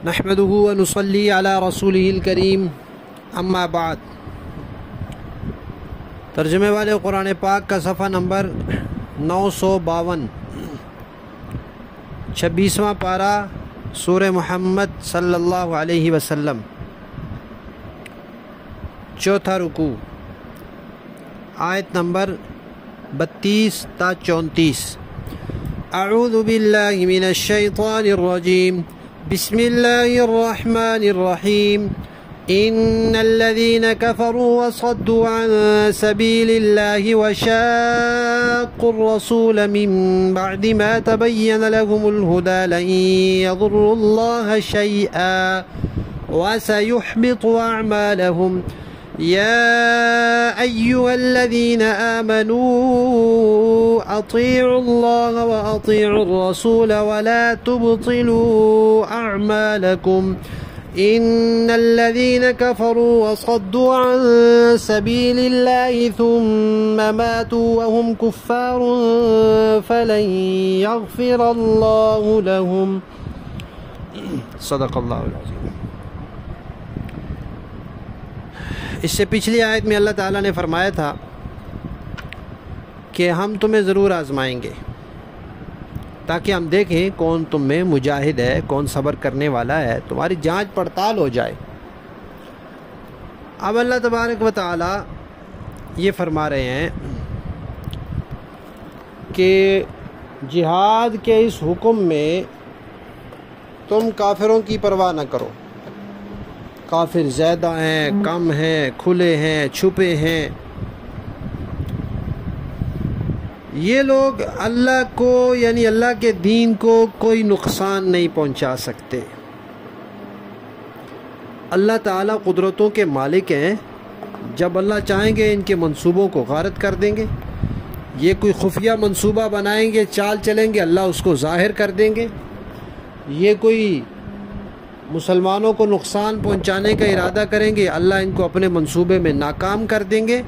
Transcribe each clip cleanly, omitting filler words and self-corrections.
نحمده ونصلي على رسوله الكريم اما بعد۔ ترجمے والے قرآن پاک کا صفحہ نمبر 952، 26واں پارہ سورہ محمد صلی اللہ علیہ وسلم، چوتھا رکوع، آیت نمبر 32 تا 34۔ اعوذ باللہ من الشیطان الرجیم، بسم اللہ الرحمن الرحیم۔ ان الذين كفروا وصدوا عن سبيل الله وشاقوا الرسول من بعد ما تبين لهم الهدى لن يضروا الله شيئا وسيحبط أعمالهم يا أيها الذين آمنوا أطيعوا الله وأطيعوا الرسول ولا تبطلوا أعمالكم إن الذين كفروا وصدوا عن سبيل الله ثم ماتوا وهم كفار فلن يغفر الله لهم صدق اللہ العظیم۔ اس سے پچھلی آیت میں اللہ تعالیٰ نے فرمایا تھا کہ ہم تمہیں ضرور آزمائیں گے تاکہ ہم دیکھیں کون تم میں مجاہد ہے، کون صبر کرنے والا ہے، تمہاری جانچ پڑتال ہو جائے۔ اب اللہ تبارک و تعالیٰ یہ فرما رہے ہیں کہ جہاد کے اس حکم میں تم کافروں کی پرواہ نہ کرو۔ کافر زیادہ ہیں، کم ہیں، کھلے ہیں، چھپے ہیں، یہ لوگ اللہ کو یعنی اللہ کے دین کو کوئی نقصان نہیں پہنچا سکتے۔ اللہ تعالیٰ قدرتوں کے مالک ہیں، جب اللہ چاہیں گے ان کے منصوبوں کو غارت کر دیں گے۔ یہ کوئی خفیہ منصوبہ بنائیں گے، چال چلیں گے، اللہ اس کو ظاہر کر دیں گے۔ یہ کوئی مسلمانوں کو نقصان پہنچانے کا ارادہ کریں گے، اللہ ان کو اپنے منصوبے میں ناکام کر دیں گے۔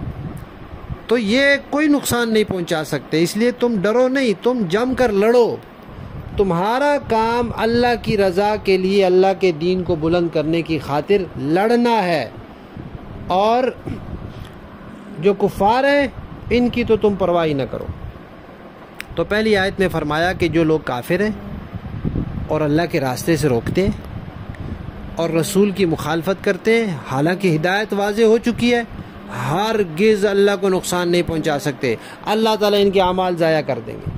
تو یہ کوئی نقصان نہیں پہنچا سکتے، اس لیے تم ڈرو نہیں، تم جم کر لڑو۔ تمہارا کام اللہ کی رضا کے لیے، اللہ کے دین کو بلند کرنے کی خاطر لڑنا ہے، اور جو کفار ہیں ان کی تو تم پرواہ ہی نہ کرو۔ تو پہلی آیت میں فرمایا کہ جو لوگ کافر ہیں اور اللہ کے راستے سے روکتے ہیں اور رسول کی مخالفت کرتے ہیں، حالانکہ ہدایت واضح ہو چکی ہے، ہرگز اللہ کو نقصان نہیں پہنچا سکتے۔ اللہ تعالیٰ ان کے اعمال ضائع کر دیں گے۔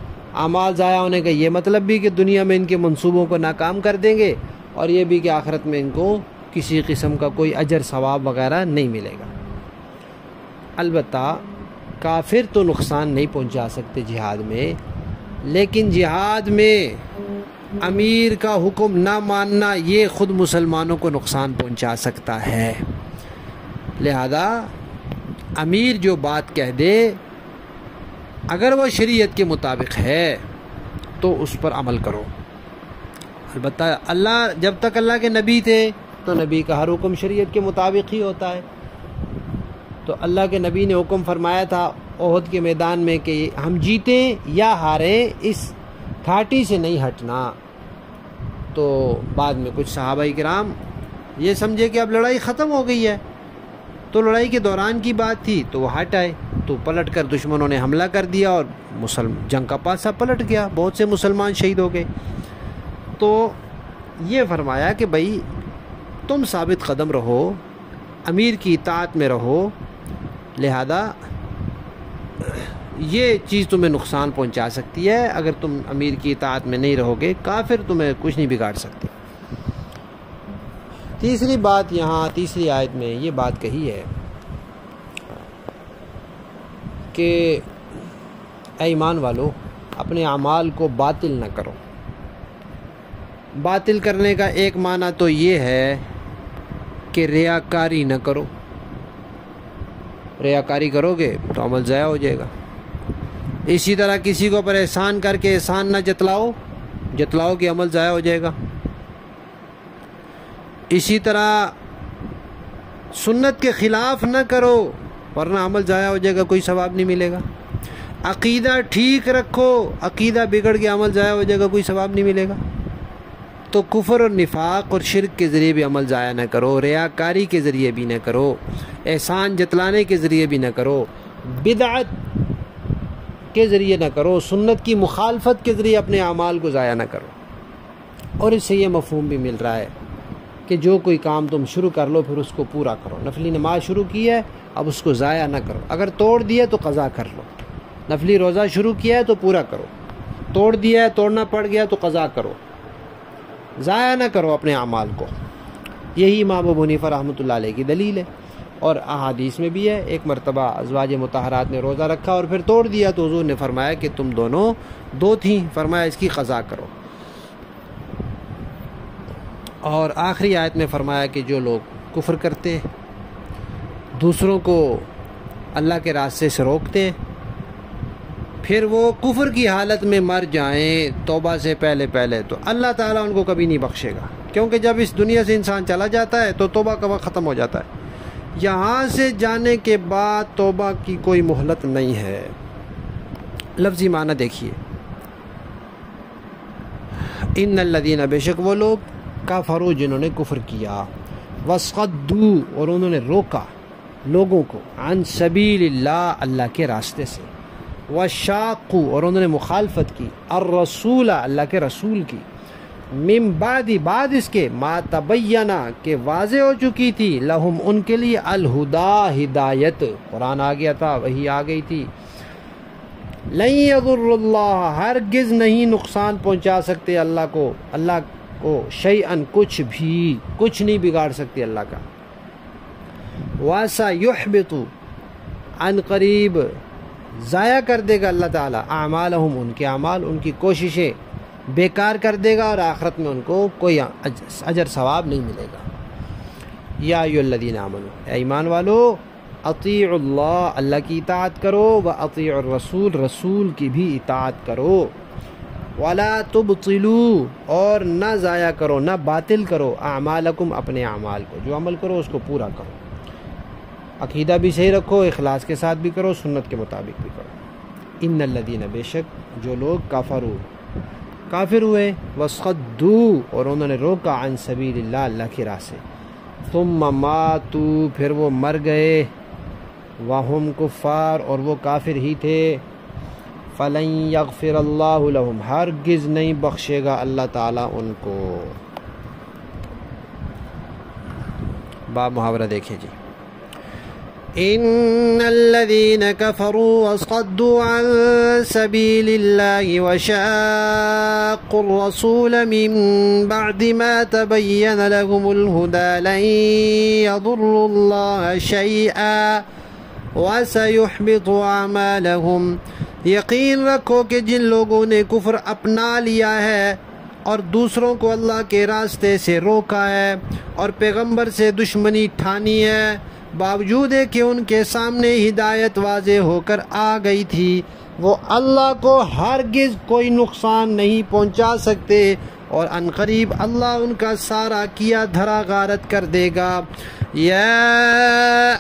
اعمال ضائع ہونے کا یہ مطلب بھی کہ دنیا میں ان کے منصوبوں کو ناکام کر دیں گے، اور یہ بھی کہ آخرت میں ان کو کسی قسم کا کوئی اجر ثواب وغیرہ نہیں ملے گا۔ البتہ کافر تو نقصان نہیں پہنچا سکتے جہاد میں، لیکن جہاد میں امیر کا حکم نہ ماننا یہ خود مسلمانوں کو نقصان پہنچا سکتا ہے۔ لہذا امیر جو بات کہہ دے، اگر وہ شریعت کے مطابق ہے تو اس پر عمل کرو۔ البتہ جب تک اللہ کے نبی تھے تو نبی کا ہر حکم شریعت کے مطابق ہی ہوتا ہے۔ تو اللہ کے نبی نے حکم فرمایا تھا احد کے میدان میں کہ ہم جیتیں یا ہاریں، اس گھاٹی سے نہیں ہٹنا۔ تو بعد میں کچھ صحابہ کرام یہ سمجھے کہ اب لڑائی ختم ہو گئی ہے، تو لڑائی کے دوران کی بات تھی، تو وہ ہٹ آئے، تو پلٹ کر دشمنوں نے حملہ کر دیا اور جنگ کا پاسا پلٹ گیا، بہت سے مسلمان شہید ہو گئے۔ تو یہ فرمایا کہ بھائی تم ثابت قدم رہو، امیر کی اطاعت میں رہو، لہذا یہ چیز تمہیں نقصان پہنچا سکتی ہے۔ اگر تم امیر کی اطاعت میں نہیں رہو گے، کافر تمہیں کچھ نہیں بگاڑ سکتے۔ تیسری بات یہاں تیسری آیت میں یہ بات کہی ہے کہ اے ایمان والو، اپنے اعمال کو باطل نہ کرو۔ باطل کرنے کا ایک معنی تو یہ ہے کہ ریاکاری نہ کرو۔ ریاکاری کرو گے تو عمل ضائع ہو جائے گا۔ اسی طرح کسی کو پر احسان کر کے احسان نہ جتلاؤ کہ عمل ضائع ہو جائے گا۔ اسی طرح سنت کے خلاف نہ کرو ورنہ عمل ضائع ہو جائے گا، کوئی ثواب نہیں ملے گا۔ عقیدہ ٹھیک رکھو، عقیدہ بگڑ کے عمل ضائع ہو جائے گا، کوئی ثواب نہیں ملے گا۔ تو کفر اور نفاق اور شرک کے ذریعے بھی عمل ضائع نہ کرو، ریاکاری کے ذریعے بھی نہ کرو، احسان جتلانے کے ذریعے بھی نہ کرو، بدعت کے ذریعے نہ کرو، سنت کی مخالفت کے ذریعے اپنے اعمال کو ضائع نہ کرو۔ اور اس سے یہ مفہوم بھی مل رہا ہے کہ جو کوئی کام تم شروع کر لو پھر اس کو پورا کرو۔ نفلی نماز شروع کی ہے، اب اس کو ضائع نہ کرو، اگر توڑ دیا تو قضا کر لو۔ نفلی روزہ شروع کیا ہے تو پورا کرو، توڑ دیا ہے، توڑنا پڑ گیا تو قضا کرو، ضائع نہ کرو اپنے اعمال کو۔ یہی امام ابو حنیفہ رحمۃ اللہ علیہ کی دلیل ہے، اور احادیث میں بھی ہے۔ ایک مرتبہ ازواج مطہرات نے روزہ رکھا اور پھر توڑ دیا تو حضور نے فرمایا کہ تم دونوں دو تھیں، فرمایا اس کی قضا کرو۔ اور آخری آیت میں فرمایا کہ جو لوگ کفر کرتے ہیں، دوسروں کو اللہ کے راستے سے روکتے ہیں، پھر وہ کفر کی حالت میں مر جائیں توبہ سے پہلے تو اللہ تعالیٰ ان کو کبھی نہیں بخشے گا، کیونکہ جب اس دنیا سے انسان چلا جاتا ہے تو توبہ کا وقت ختم ہو جاتا ہے۔ یہاں سے جانے کے بعد توبہ کی کوئی مہلت نہیں ہے۔ لفظی معنی دیکھیے، ان الذین، بے شک وہ لوگ، کفروا جنہوں نے کفر کیا، وصدوا اور انہوں نے روکا لوگوں کو، عن سبیل اللہ، اللہ کے راستے سے، وشاقوا اور انہوں نے مخالفت کی، الرسول، اللہ کے رسول کی، من بعد اس کے، ما تبینہ کہ واضح ہو چکی تھی، لہم ان کے لیے، الہدا ہدایت، قرآن آ گیا تھا، وہی آ گئی تھی، لن یضر اللہ، ہرگز نہیں نقصان پہنچا سکتے اللہ کو شیئن، کچھ نہیں بگاڑ سکتے اللہ کا، وَسَيُحْبِطُ عن قریب ضائع کر دے گا اللہ تعالیٰ، اعمالہم، ان کے اعمال، ان کی کوششیں بیکار کر دے گا، اور آخرت میں ان کو کوئی اجر ثواب نہیں ملے گا۔ یا ایھا الذین آمنوا، اے ایمان والو، اطیعوا اللہ، اللہ کی اطاعت کرو، واطیعوا الرسول، رسول کی بھی اطاعت کرو، ولا تبطلوا اور نہ ضائع کرو، نہ باطل کرو، اعمالکم، اپنے اعمال کو، جو عمل کرو اس کو پورا کرو، عقیدہ بھی صحیح رکھو، اخلاص کے ساتھ بھی کرو، سنت کے مطابق بھی کرو۔ ان الذین، بے شک جو لوگ، کافر ہوئے، وصدوا اور انہوں نے روکا، عن سبیل اللہ، اللہ کی راہ سے، ثم ماتوا پھر وہ مر گئے، وہم کفار اور وہ کافر ہی تھے، فلن یغفر اللہ لہم ہرگز نہیں بخشے گا اللہ تعالیٰ ان کو۔ باب محاورہ دیکھیں جی، ان الذين كفروا وصدوا عن سبيل الله وشاقوا الرسول من بعد ما تبين لهم الهدى لن يضروا الله شيئا وسيحبط اعمالهم، یقین رکھو کہ جن لوگوں نے کفر اپنا لیا ہے اور دوسروں کو اللہ کے راستے سے روکا ہے اور پیغمبر سے دشمنی ٹھانی ہے، باوجود ہے کہ ان کے سامنے ہدایت واضح ہو کر آ گئی تھی، وہ اللہ کو ہرگز کوئی نقصان نہیں پہنچا سکتے، اور عنقریب اللہ ان کا سارا کیا دھرا غارت کر دے گا۔ یا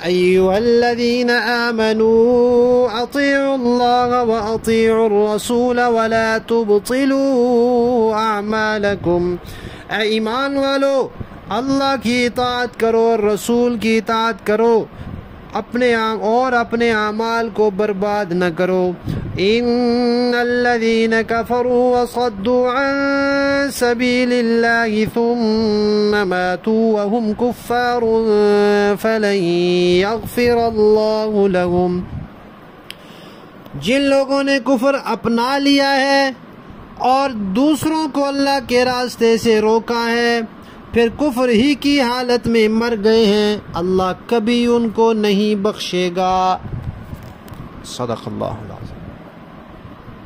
ایھا الذین آمنوا اطیعوا اللہ واطیعوا الرسول ولا تبطلوا اعمالکم، اے ایمان والو، اللہ کی اطاعت کرو اور رسول کی اطاعت کرو، اپنے اعمال کو برباد نہ کرو۔ ان الذین کفروا وصدوا عن سبیل اللہ ثم ماتوا وهم کفار فلن یغفر اللہ لهم، جن لوگوں نے کفر اپنا لیا ہے اور دوسروں کو اللہ کے راستے سے روکا ہے، پھر کفر ہی کی حالت میں مر گئے ہیں، اللہ کبھی ان کو نہیں بخشے گا۔ صدق اللہ العظیم۔